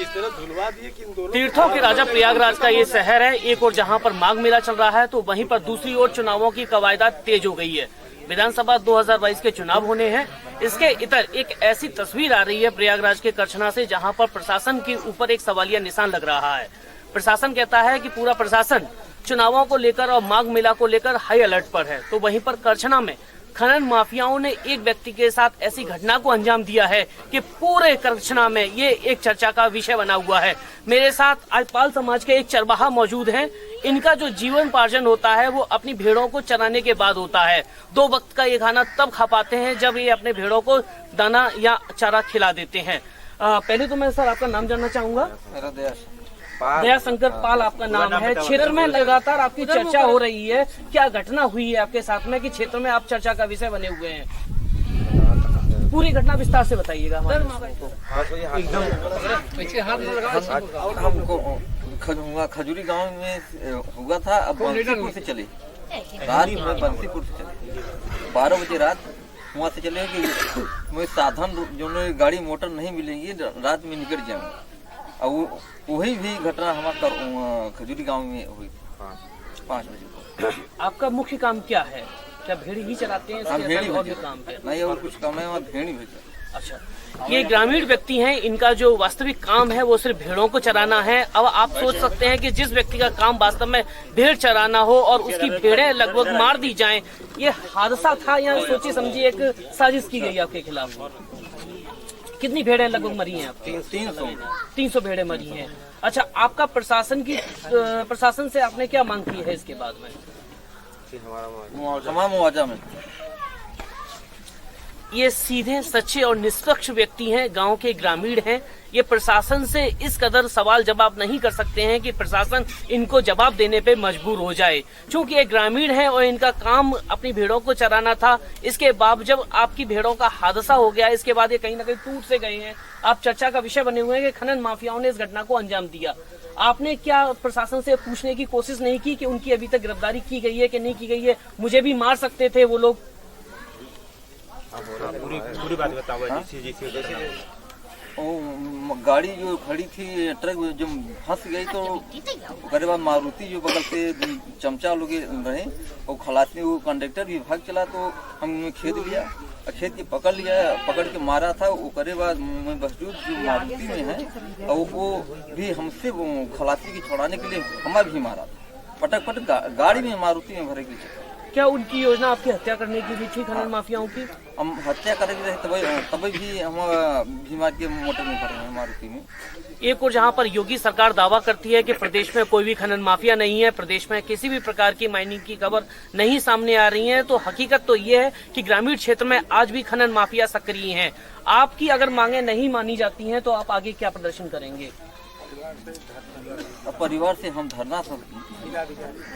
तीर्थों के राजा प्रयागराज का ये शहर है। एक और जहां पर माघ मेला चल रहा है तो वहीं पर दूसरी ओर चुनावों की कवायदा तेज हो गई है। विधानसभा 2022 के चुनाव होने हैं। इसके इतर एक ऐसी तस्वीर आ रही है प्रयागराज के करछना से, जहां पर प्रशासन के ऊपर एक सवालिया निशान लग रहा है। प्रशासन कहता है कि पूरा प्रशासन चुनावों को लेकर और माघ मेला को लेकर हाई अलर्ट पर है। तो वहीं पर करछना में खनन माफियाओं ने एक व्यक्ति के साथ ऐसी घटना को अंजाम दिया है कि पूरे करछना में ये एक चर्चा का विषय बना हुआ है। मेरे साथ आज पाल समाज के एक चरवाहा मौजूद हैं। इनका जो जीवनोपार्जन होता है वो अपनी भेड़ों को चराने के बाद होता है। 2 वक्त का ये खाना तब खा पाते हैं जब ये अपने भेड़ों को दाना या चारा खिला देते हैं। पहले तो मैं सर आपका नाम जानना चाहूंगा। दया शंकर पाल आपका नाम है। क्षेत्र में लगातार आपकी चर्चा हो रही है, क्या घटना हुई है आपके साथ में कि क्षेत्र में आप चर्चा का विषय बने हुए हैं? पूरी घटना विस्तार से बताइएगा। हमको खजूरी गांव में हुआ था। अब बंसीपुर से चले, रात में बंसीपुर से चले 12 बजे रात वहाँ से चले कि साधन जो गाड़ी मोटर नहीं मिलेंगी, रात में निकल जाएंगे। और वही भी घटना हमारा खजूरी गांव में हुई थी 5 बजे को। आपका मुख्य काम क्या है? क्या भेड़ ही चलाते हैं? भेड़ और भी काम है? नहीं, और कुछ काम है, वहाँ भेड़ ही भेजा। अच्छा, ये ग्रामीण व्यक्ति हैं, इनका जो वास्तविक काम है वो सिर्फ भेड़ों को चराना है। अब आप सोच सकते हैं कि जिस व्यक्ति का काम वास्तव में भेड़ चराना हो और उसकी भेड़ें लगभग मार दी जाएं, ये हादसा था या सोची समझी एक साजिश की गई आपके खिलाफ? कितनी भेड़ें लगभग मरी हैं आपकी? 300 भेड़ें मरी हैं। अच्छा, आपका प्रशासन से आपने क्या मांग की है इसके बाद में? मुआवजा में। ये सीधे सच्चे और निष्पक्ष व्यक्ति हैं, गांव के ग्रामीण हैं। ये प्रशासन से इस कदर सवाल जवाब नहीं कर सकते हैं कि प्रशासन इनको जवाब देने पे मजबूर हो जाए। क्योंकि ये ग्रामीण हैं और इनका काम अपनी भेड़ों को चराना था। इसके बाद जब आपकी भेड़ों का हादसा हो गया, इसके बाद ये कहीं ना कहीं टूट से गए हैं। आप चर्चा का विषय बने हुए हैं कि खनन माफियाओं ने इस घटना को अंजाम दिया। आपने क्या प्रशासन से पूछने की कोशिश नहीं की कि उनकी अभी तक गिरफ्तारी की गई है कि नहीं की गई है? मुझे भी मार सकते थे वो लोग। पूरी बात बताओ। गाड़ी जो खड़ी थी, ट्रक जो फंस गई, तो उसके बाद मारुति जो बगल से चमचा लोग रहे और खलासी वो कंडक्टर भी भाग चला, तो हम खेत लिया, खेत की पकड़ के मारा था। उसके बाद मजदूर जो मारुति में है और वो भी हमसे खलासी की छोड़ाने के लिए हमें भी मारा था। पटक गाड़ी में मारुति में भरे गई। क्या उनकी योजना आपकी हत्या करने की भी थी खनन माफियाओं की? हम हत्या करेंगे तभी भी हम भीमार के मोटर में भरे हैं मारुति में। एक और जहां पर योगी सरकार दावा करती है कि प्रदेश में कोई भी खनन माफिया नहीं है, प्रदेश में किसी भी प्रकार की माइनिंग की खबर नहीं सामने आ रही है, तो हकीकत तो ये है कि ग्रामीण क्षेत्र में आज भी खनन माफिया सक्रिय हैं। आपकी अगर मांगे नहीं मानी जाती हैं तो आप आगे क्या प्रदर्शन करेंगे? परिवार से हम धरना सब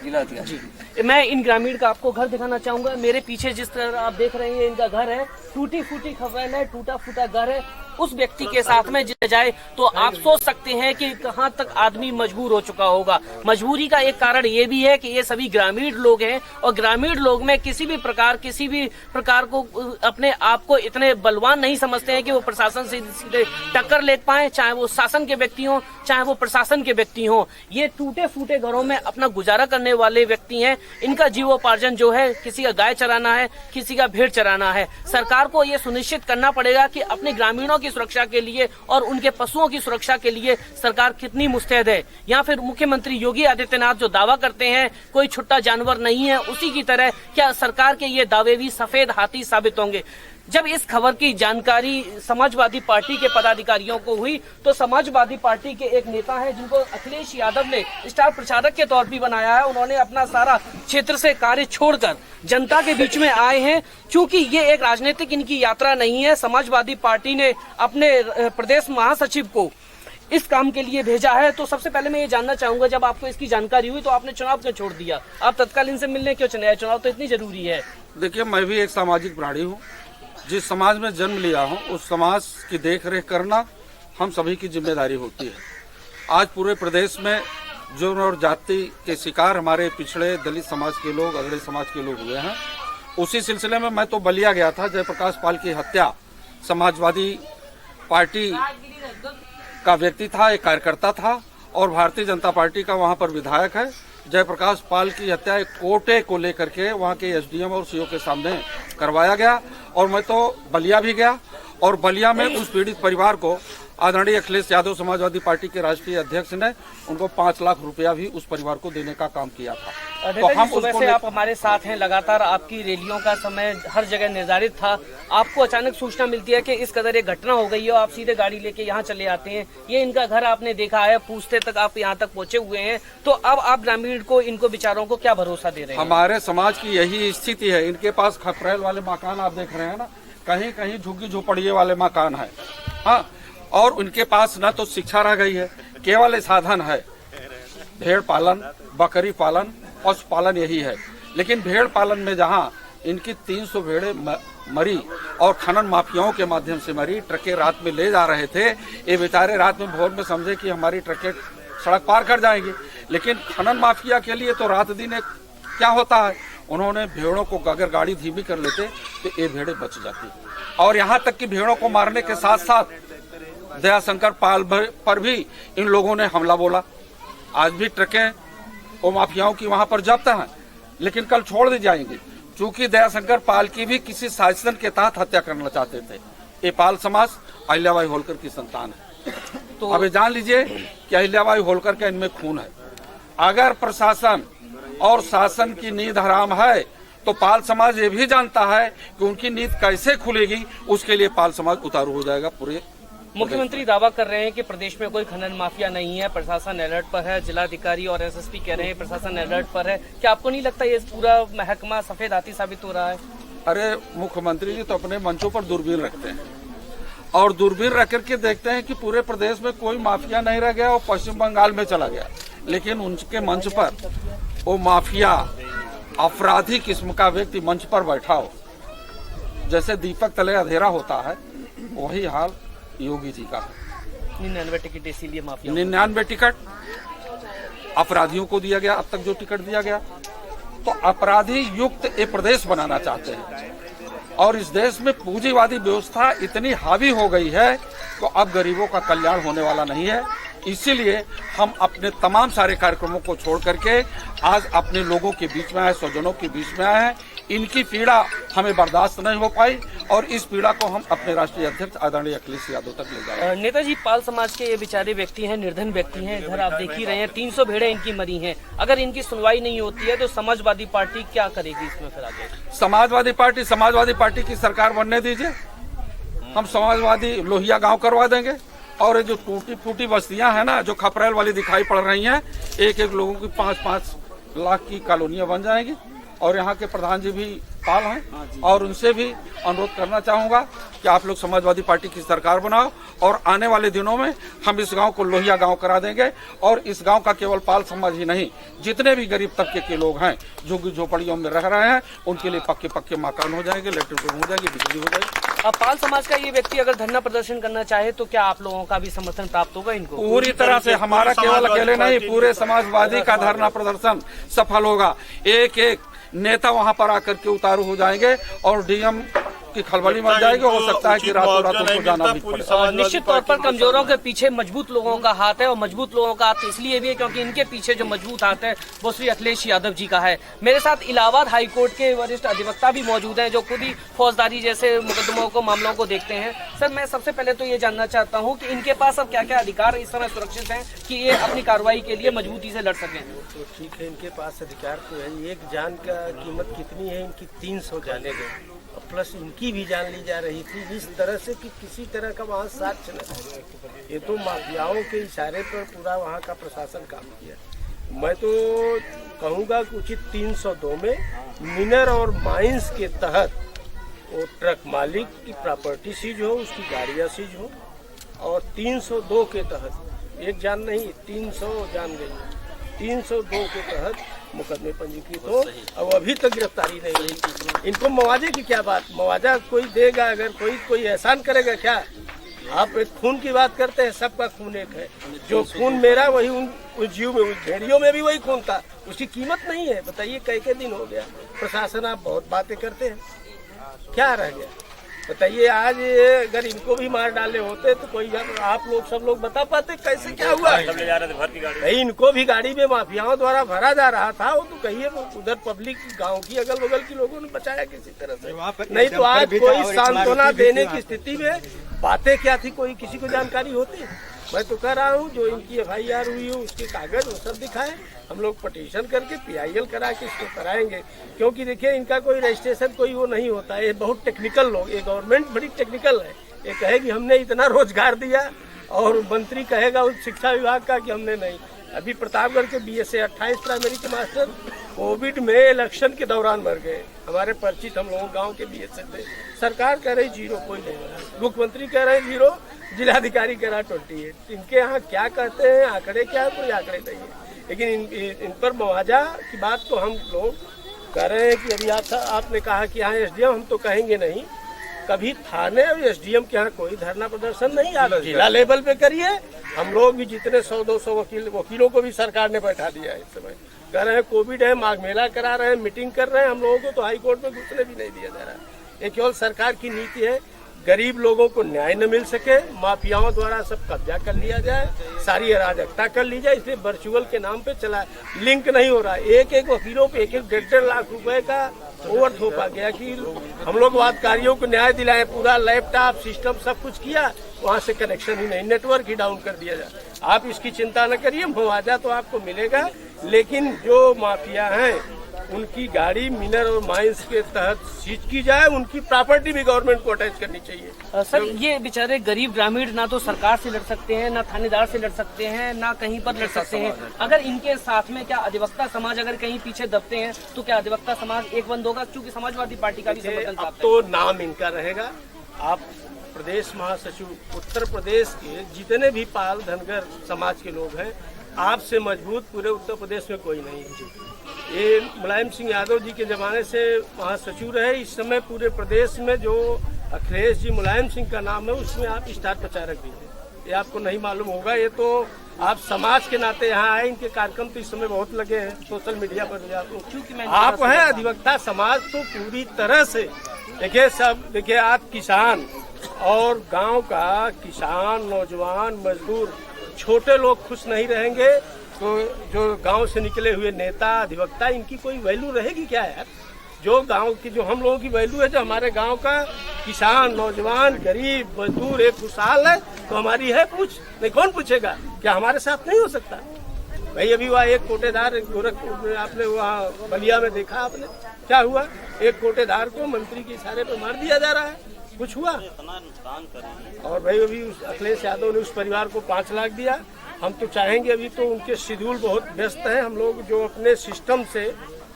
गिला दिया। जी, मैं इन ग्रामीण का आपको घर दिखाना चाहूंगा। मेरे पीछे जिस तरह आप देख रहे हैं, इनका घर है, टूटी फूटी खबर है, टूटा फूटा घर है। उस व्यक्ति के साथ में जाए तो आप सोच सकते हैं कि कहां तक आदमी मजबूर हो चुका होगा। मजबूरी का एक कारण ये भी है कि ये सभी ग्रामीण लोग हैं और ग्रामीण लोग में किसी भी प्रकार को अपने आप को इतने बलवान नहीं समझते हैं कि वो प्रशासन से सीधे टक्कर ले पाए, चाहे वो शासन के व्यक्ति हों चाहे वो प्रशासन के व्यक्ति हों। ये टूटे फूटे घरों में अपना गुजारा करने वाले व्यक्ति हैं। इनका जीवोपार्जन जो है, किसी का गाय चराना है, किसी का भेड़ चराना है। सरकार को ये सुनिश्चित करना पड़ेगा कि अपने ग्रामीणों की सुरक्षा के लिए और उनके पशुओं की सुरक्षा के लिए सरकार कितनी मुस्तैद है। या फिर मुख्यमंत्री योगी आदित्यनाथ जो दावा करते हैं कोई छुट्टा जानवर नहीं है, उसी की तरह क्या सरकार के ये दावे भी सफेद हाथी साबित होंगे? जब इस खबर की जानकारी समाजवादी पार्टी के पदाधिकारियों को हुई तो समाजवादी पार्टी के एक नेता हैं जिनको अखिलेश यादव ने स्टार प्रचारक के तौर पर बनाया है, उन्होंने अपना सारा क्षेत्र से कार्य छोड़कर जनता के बीच में आए हैं। क्योंकि ये एक राजनीतिक इनकी यात्रा नहीं है, समाजवादी पार्टी ने अपने प्रदेश महासचिव को इस काम के लिए भेजा है। तो सबसे पहले मैं ये जानना चाहूंगा, जब आपको इसकी जानकारी हुई तो आपने चुनाव क्यों छोड़ दिया? आप तत्काल इनसे मिलने क्यों चले आए? चुनाव तो इतनी जरूरी है। देखिए, मैं भी एक सामाजिक प्राणी हूँ। जिस समाज में जन्म लिया हूँ उस समाज की देख रेख करना हम सभी की जिम्मेदारी होती है। आज पूरे प्रदेश में जो और जाति के शिकार हमारे पिछड़े दलित समाज के लोग, अगड़े समाज के लोग हुए हैं, उसी सिलसिले में मैं तो बलिया गया था। जयप्रकाश पाल की हत्या समाजवादी पार्टी का व्यक्ति था, एक कार्यकर्ता था और भारतीय जनता पार्टी का वहां पर विधायक है। जयप्रकाश पाल की हत्या एक कोटे को लेकर के वहां के एसडीएम और सीओ के सामने करवाया गया और मैं तो बलिया भी गया और बलिया में उस पीड़ित परिवार को आदरणीय अखिलेश यादव समाजवादी पार्टी के राष्ट्रीय अध्यक्ष ने उनको 5 लाख रुपया भी उस परिवार को देने का काम किया था। तो हम सुबह से आप हमारे साथ हैं, लगातार आपकी रैलियों का समय हर जगह निर्धारित था। आपको अचानक सूचना मिलती है कि इस कदर एक घटना हो गई है, आप सीधे गाड़ी लेके यहाँ चले आते हैं। ये इनका घर आपने देखा है, पूछते तक आप यहाँ तक पहुँचे हुए हैं, तो अब आप ग्रामीण को, इनको बेचारों को क्या भरोसा दे रहे हैं? हमारे समाज की यही स्थिति है। इनके पास खपरेल वाले मकान आप देख रहे हैं ना, कहीं कहीं झुग्गी झोपड़िए वाले मकान है। हाँ, और उनके पास न तो शिक्षा रह गई है, केवल साधन है भेड़ पालन, बकरी पालन, पशु पालन, यही है। लेकिन भेड़ पालन में जहाँ इनकी 300 भेड़े मरी और खनन माफियाओं के माध्यम से मरी, ट्रकें रात में ले जा रहे थे, ये बेचारे रात में भोर में समझे कि हमारी ट्रकें सड़क पार कर जाएंगी। लेकिन खनन माफिया के लिए तो रात दिन एक क्या होता है, उन्होंने भेड़ों को अगर गाड़ी धीमी कर लेते तो ये भेड़ें बच जाती। और यहाँ तक कि भेड़ों को मारने के साथ साथ दयाशंकर पाल पर भी इन लोगों ने हमला बोला। आज भी ट्रकें वो माफियाओं की वहां पर जब्त हैं, लेकिन कल छोड़ दी जाएंगी, क्योंकि दयाशंकर पाल की भी किसी शासन के तहत हत्या करना चाहते थे। ये पाल समाज अहिल्याबाई होलकर की संतान है। तो अब जान लीजिए कि अहिल्याबाई होलकर का इनमें खून है। अगर प्रशासन और शासन की नींद हराम है तो पाल समाज ये भी जानता है कि उनकी नींद कैसे खुलेगी, उसके लिए पाल समाज उतारू हो जाएगा पूरे। मुख्यमंत्री दावा कर रहे हैं कि प्रदेश में कोई खनन माफिया नहीं है, प्रशासन अलर्ट पर है, जिलाधिकारी और एसएसपी कह रहे हैं प्रशासन अलर्ट पर है। क्या आपको नहीं लगता ये पूरा महकमा सफेद हाथी साबित हो रहा है? अरे मुख्यमंत्री जी तो अपने मंचों पर दूरबीन रखते हैं और दूरबीन रख करके देखते हैं कि पूरे प्रदेश में कोई माफिया नहीं रह गया और पश्चिम बंगाल में चला गया। लेकिन उनके मंच पर वो माफिया अपराधी किस्म का व्यक्ति मंच पर बैठा हो, जैसे दीपक तले अंधेरा होता है, वही हाल योगी जी का। 99 टिकट इसीलिए माफिया, 99 टिकट अपराधियों को दिया गया। अब तक जो टिकट दिया गया, तो अपराधी युक्त एक प्रदेश बनाना चाहते हैं। और इस देश में पूंजीवादी व्यवस्था इतनी हावी हो गई है तो अब गरीबों का कल्याण होने वाला नहीं है। इसीलिए हम अपने तमाम सारे कार्यक्रमों को छोड़ करके आज अपने लोगों के बीच में आए, स्वजनों के बीच में आए हैं। इनकी पीड़ा हमें बर्दाश्त नहीं हो पाई और इस पीड़ा को हम अपने राष्ट्रीय अध्यक्ष आदरणीय अखिलेश यादव तक ले जाएंगे। नेताजी, पाल समाज के ये बेचारे व्यक्ति हैं, निर्धन व्यक्ति हैं, इधर आप देख ही रहे हैं 300 भेड़ें इनकी मरी हैं। अगर इनकी सुनवाई नहीं होती है तो समाजवादी पार्टी क्या करेगी इसमें फिर आगे? समाजवादी पार्टी की सरकार बनने दीजिए, हम समाजवादी लोहिया गाँव करवा देंगे। और जो टूटी फूटी बस्तियां हैं ना, जो खपरेल वाली दिखाई पड़ रही हैं, एक एक लोगों की 5-5 लाख की कॉलोनियां बन जाएंगी। और यहाँ के प्रधान जी भी पाल हैं और उनसे भी अनुरोध करना चाहूंगा कि आप लोग समाजवादी पार्टी की सरकार बनाओ और आने वाले दिनों में हम इस गांव को लोहिया गांव करा देंगे। और इस गांव का केवल पाल समाज ही नहीं, जितने भी गरीब तबके के लोग हैं झुग्गी झोपड़ियों में रह रहे हैं, उनके लिए पक्के पक्के मकान हो जाएंगे, इलेक्ट्रिक हो जाएंगे, बिजली हो जाएगी। अब पाल समाज का ये व्यक्ति अगर धरना प्रदर्शन करना चाहे तो क्या आप लोगों का भी समर्थन प्राप्त होगा इनको? पूरी तरह से, हमारा केवल अकेले नहीं, पूरे समाजवादी का धरना प्रदर्शन सफल होगा। एक एक नेता वहां पर आकर के उतारू हो जाएंगे और डीएम की खलबली मच जाएगी। हो सकता है कि रातों रात उनको जाना भी पड़े। निश्चित तौर पर कमजोरों के पीछे मजबूत लोगों का हाथ है और मजबूत लोगों का हाथ इसलिए भी है क्योंकि इनके पीछे जो मजबूत हाथ है वो श्री अखिलेश यादव जी का है। मेरे साथ इलाहाबाद हाईकोर्ट के वरिष्ठ अधिवक्ता भी मौजूद हैं जो खुद ही फौजदारी जैसे मुकदमों को, मामलों को देखते हैं। सर, मैं सबसे पहले तो ये जानना चाहता हूँ कि इनके पास अब क्या क्या अधिकार इस समय सुरक्षित हैं कि ये अपनी कार्रवाई के लिए मजबूती से लड़ सकें? तो ठीक है, इनके पास अधिकार तो है। एक जान का कीमत कितनी है? इनकी 300 जाने गए, प्लस इनकी भी जान ली जा रही थी इस तरह से कि किसी तरह का वहाँ साक्ष्य न रहे। ये तो माफियाओं के इशारे पर पूरा वहाँ का प्रशासन काम किया। मैं तो कहूँगा कि उचित 302 में मिनर और माइंस के तहत वो ट्रक मालिक की प्रॉपर्टी सीज हो, उसकी गाड़ियाँ सीज हो। और 302 के तहत एक जान नहीं 300 जान गई, 302 के तहत मुकदमे पंजीकृत हो और अभी तक गिरफ्तारी नहीं हुई। इनको मुआवजे की क्या बात? मुआवजा कोई देगा? अगर कोई एहसान करेगा क्या? आप एक खून की बात करते हैं, सबका खून एक है। जो खून मेरा वही उस जीव में, उस भेड़ियों में भी वही खून था, उसकी कीमत नहीं है। बताइए कई दिन हो गया। प्रशासन आप बहुत बातें करते हैं, क्या रह गया? बताइए आज अगर इनको भी मार डाले होते तो कोई आप लोग सब लोग बता पाते कैसे क्या हुआ। भाई इनको भी गाड़ी में माफियाओं द्वारा भरा जा रहा था, वो तो कहिए उधर पब्लिक गांव की अगल बगल के लोगों ने बचाया किसी तरह से, नहीं तो आज कोई सांत्वना देने की स्थिति में बातें क्या थी कोई किसी को जानकारी होती। मैं तो कह रहा हूँ जो इनकी FIR हुई हो उसके कागज वो सब दिखाएं, हम लोग पटिशन करके PIL करा के इसको कराएंगे, क्योंकि देखिए इनका कोई रजिस्ट्रेशन कोई वो नहीं होता है, ये बहुत टेक्निकल लोग, ये गवर्नमेंट बड़ी टेक्निकल है। ये कहेगी हमने इतना रोजगार दिया और मंत्री कहेगा उस शिक्षा विभाग का कि हमने नहीं। अभी प्रतापगढ़ के BSA 28 प्राइमरी के मास्टर कोविड में इलेक्शन के दौरान मर गए, हमारे परिचित हम लोगों गाँव के BSA थे। सरकार कह रही 0, कोई नहीं मरा, मुख्यमंत्री कह रहे 0, जिलाधिकारी कह रहा 28। इनके यहाँ क्या कहते हैं आंकड़े क्या है, कोई आंकड़े नहीं है। लेकिन इन पर मुआवजा की बात तो हम लोग कह रहे हैं कि अभी आपने कहा कि यहाँ SDM, हम तो कहेंगे नहीं, कभी थाने और SDM के यहाँ कोई धरना प्रदर्शन नहीं, आप जिला लेवल पे करिए। हम लोग भी जितने 100-200 वकीलों को भी सरकार ने बैठा दिया है। इस समय कह रहे हैं कोविड है, माघ मेला करा रहे हैं, मीटिंग कर रहे हैं, हम लोगों को तो हाई कोर्ट में घुसने भी नहीं दिया जा रहा है। ये केवल सरकार की नीति है, गरीब लोगों को न्याय न मिल सके, माफियाओं द्वारा सब कब्जा कर लिया जाए, सारी अराजकता कर ली जाए, इसलिए वर्चुअल के नाम पे चला, लिंक नहीं हो रहा। एक वकीलों पे 1-1.5 लाख रुपए का ओवर थोपा गया कि हम लोग वादकारियों को न्याय दिलाएं, पूरा लैपटॉप सिस्टम सब कुछ किया, वहाँ से कनेक्शन ही नहीं, नेटवर्क ही डाउन कर दिया जाए। आप इसकी चिंता न करिए, मुआवजा तो आपको मिलेगा, लेकिन जो माफिया हैं उनकी गाड़ी मिनर और माइंस के तहत सीज की जाए, उनकी प्रॉपर्टी भी गवर्नमेंट को अटैच करनी चाहिए। सर ये बेचारे गरीब ग्रामीण ना तो सरकार से लड़ सकते हैं, ना थानेदार से लड़ सकते हैं, ना कहीं पर लड़ सकते हैं। अगर इनके साथ में क्या अधिवक्ता समाज अगर कहीं पीछे दबते हैं तो क्या अधिवक्ता समाज एक बंद होगा, क्योंकि समाजवादी पार्टी का भी समर्थन अब तो नाम इनका रहेगा। आप प्रदेश महासचिव उत्तर प्रदेश के जितने भी पाल धनगर समाज के लोग हैं, आपसे मजबूत पूरे उत्तर प्रदेश में कोई नहीं है। ये मुलायम सिंह यादव जी के ज़माने से महासचिव रहे, इस समय पूरे प्रदेश में जो अखिलेश जी मुलायम सिंह का नाम है उसमें आप स्टार प्रचारक भी हैं, ये आपको नहीं मालूम होगा। ये तो आप समाज के नाते यहाँ आए, इनके कार्यक्रम तो इस समय बहुत लगे हैं सोशल मीडिया पर भी आप हैं। अधिवक्ता समाज तो पूरी तरह से देखिए, सब देखिए, आप किसान और गाँव का किसान, नौजवान, मजदूर, छोटे लोग खुश नहीं रहेंगे तो जो गांव से निकले हुए नेता अधिवक्ता इनकी कोई वैल्यू रहेगी क्या यार। जो गांव की, जो हम लोगों की वैल्यू है, जो हमारे गांव का किसान, नौजवान, गरीब, मजदूर एक खुशहाल है तो हमारी है पूछ नहीं, कौन पूछेगा, क्या हमारे साथ नहीं हो सकता। भाई अभी वहाँ एक कोटेदार गोरखपुर में आपने वहाँ बलिया में देखा आपने क्या हुआ, एक कोटेदार को मंत्री के इशारे पर मार दिया जा रहा है, कुछ हुआ। और भाई अभी अखिलेश यादव ने उस परिवार को 5 लाख दिया। हम तो चाहेंगे, अभी तो उनके शेड्यूल बहुत व्यस्त हैं, हम लोग जो अपने सिस्टम से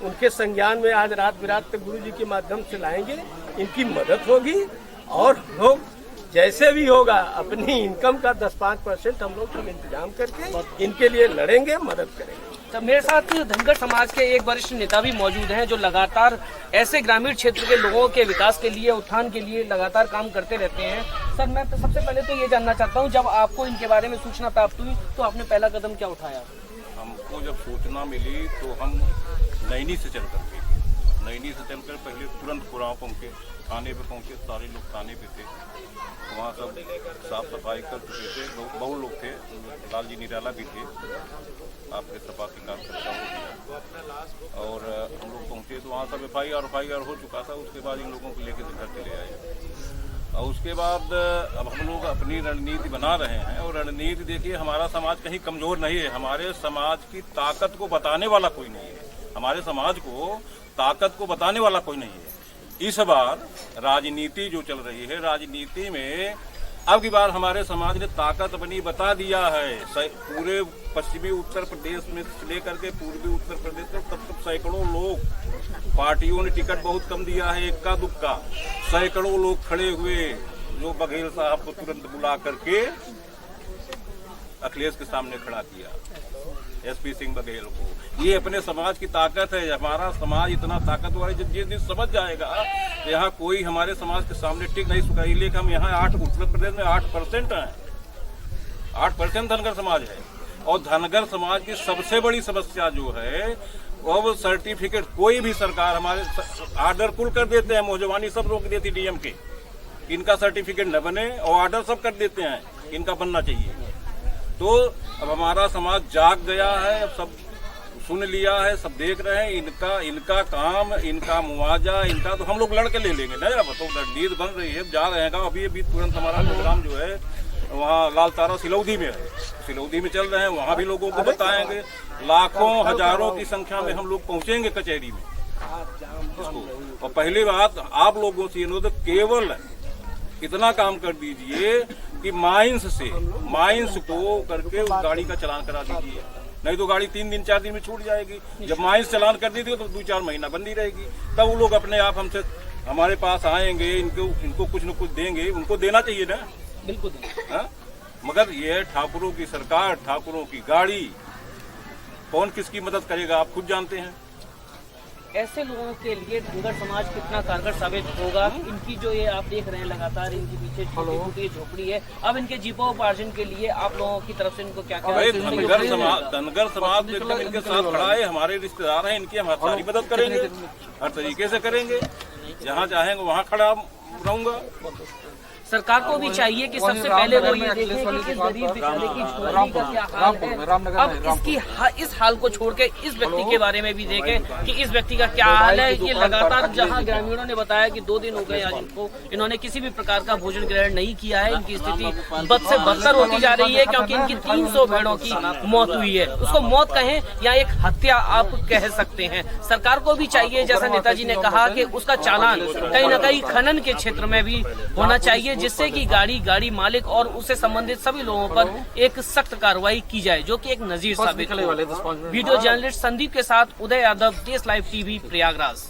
उनके संज्ञान में आज रात बिरात तक गुरु जी के माध्यम से लाएंगे, इनकी मदद होगी और लोग जैसे भी होगा अपनी इनकम का 10-5% हम लोग इंतजाम करके इनके लिए लड़ेंगे, मदद करेंगे। तो मेरे साथ धनगर समाज के एक वरिष्ठ नेता भी मौजूद हैं जो लगातार ऐसे ग्रामीण क्षेत्र के लोगों के विकास के लिए, उत्थान के लिए लगातार काम करते रहते हैं। सर मैं तो सबसे पहले तो ये जानना चाहता हूँ, जब आपको इनके बारे में सूचना प्राप्त हुई तो आपने पहला कदम क्या उठाया? हमको जब सूचना मिली तो हम नैनी से चलकर पहले तुरंत कुराव पहुँचे, थाने पे पहुँचे, सारे लोग थाने पे थे, वहाँ सब साफ सफाई कर चुके थे, बहुत लोग थे, लाल जी निराला भी थे, आपके सपा के कार्यकर्ता और हम लोग पहुँचे तो वहाँ सब FIR हो चुका था। उसके बाद इन लोगों को लेकर घर चले आए और उसके बाद अब हम लोग अपनी रणनीति बना रहे हैं। और रणनीति देखिए, हमारा समाज कहीं कमज़ोर नहीं है, हमारे समाज की ताकत को बताने वाला कोई नहीं है, हमारे समाज को ताकत को बताने वाला कोई नहीं है। इस बार राजनीति जो चल रही है, राजनीति में अब की बार हमारे समाज ने ताकत अपनी बता दिया है। पूरे पश्चिमी उत्तर प्रदेश में लेकर के पूर्वी उत्तर प्रदेश में तब तक सैकड़ों लोग, पार्टियों ने टिकट बहुत कम दिया है, इक्का दुक्का, सैकड़ों लोग खड़े हुए, जो बघेल साहब को तुरंत बुला करके अखिलेश के सामने खड़ा किया, SP सिंह बघेल को। ये अपने समाज की ताकत है। हमारा समाज इतना ताकतवर है, जब जिस दिन समझ जाएगा तो यहाँ कोई हमारे समाज के सामने टिक नहीं सका। इसलिए हम यहाँ उत्तर प्रदेश में 8% हैं, 8% धनगर समाज है। और धनगर समाज की सबसे बड़ी समस्या जो है वो सर्टिफिकेट, कोई भी सरकार हमारे आर्डर कुल कर देते हैं, मौजवानी सब रोक देती DM के, इनका सर्टिफिकेट न बने और ऑर्डर सब कर देते हैं, इनका बनना चाहिए। तो अब हमारा समाज जाग गया है, अब सब सुन लिया है, सब देख रहे हैं। इनका काम, इनका मुआवजा, इनका तो हम लोग लड़के ले लेंगे ना। अब तो रणनीति बन रही है, जा रहे हैं। अभी तुरंत हमारा प्रोग्राम जो है वहाँ लाल तारा सिलौदी में है, सिलौदी में चल रहे हैं, वहाँ भी लोगों को बताएंगे। लाखों हजारों की संख्या में हम लोग पहुँचेंगे कचहरी में इसको। और पहली बात आप लोगों से अनुरोध, केवल इतना काम कर दीजिए कि माइंस को करके उस गाड़ी का चालान करा दीजिए, नहीं तो गाड़ी 3 दिन 4 दिन में छूट जाएगी। जब माइंस चालान कर दीजिए तो 2-4 महीना बंदी रहेगी, तब वो लोग अपने आप हमसे हमारे पास आएंगे, इनको कुछ न कुछ देंगे, उनको देना चाहिए ना। बिल्कुल। मगर ये ठाकुरों की सरकार, ठाकुरों की गाड़ी, कौन किसकी मदद करेगा आप खुद जानते हैं। ऐसे लोगों के लिए धनगर समाज कितना कारगर साबित होगा। इनकी जो ये आप देख रहे हैं लगातार इनके पीछे छोटी झोपड़ी है, अब इनके जीवोपार्जन के लिए आप लोगों की तरफ से इनको क्या क्या धनगर समाज एकदम इनके साथ खड़ा है, हमारे रिश्तेदार हैं, इनकी हम सारी मदद करेंगे, हर तरीके से करेंगे। जहाँ चाहेंगे वहाँ खड़ा रहूंगा। सरकार को भी चाहिए कि सबसे पहले वो ये देखें कि इस गरीब बेचारे की झोपड़ी का क्या हाल है। अब इस हाल को छोड़ के इस व्यक्ति के बारे में भी देखें कि इस व्यक्ति का क्या हाल है। ये लगातार, जहां ग्रामीणों ने बताया कि 2 दिन हो गए आज इन्होंने किसी भी प्रकार का भोजन ग्रहण नहीं किया है। इनकी स्थिति बद से बदतर होती जा रही है क्योंकि इनकी 300 भेड़ों की मौत हुई है। उसको मौत कहें या एक हत्या आप कह सकते हैं। सरकार को भी चाहिए, जैसा नेताजी ने कहा, कि उसका चालान कहीं न कहीं खनन के क्षेत्र में भी होना चाहिए, जिससे कि गाड़ी मालिक और उससे संबंधित सभी लोगों पर एक सख्त कार्रवाई की जाए, जो कि एक नजीर साबित हो। वीडियो जर्नलिस्ट संदीप के साथ उदय यादव, देश लाइव टीवी, प्रयागराज।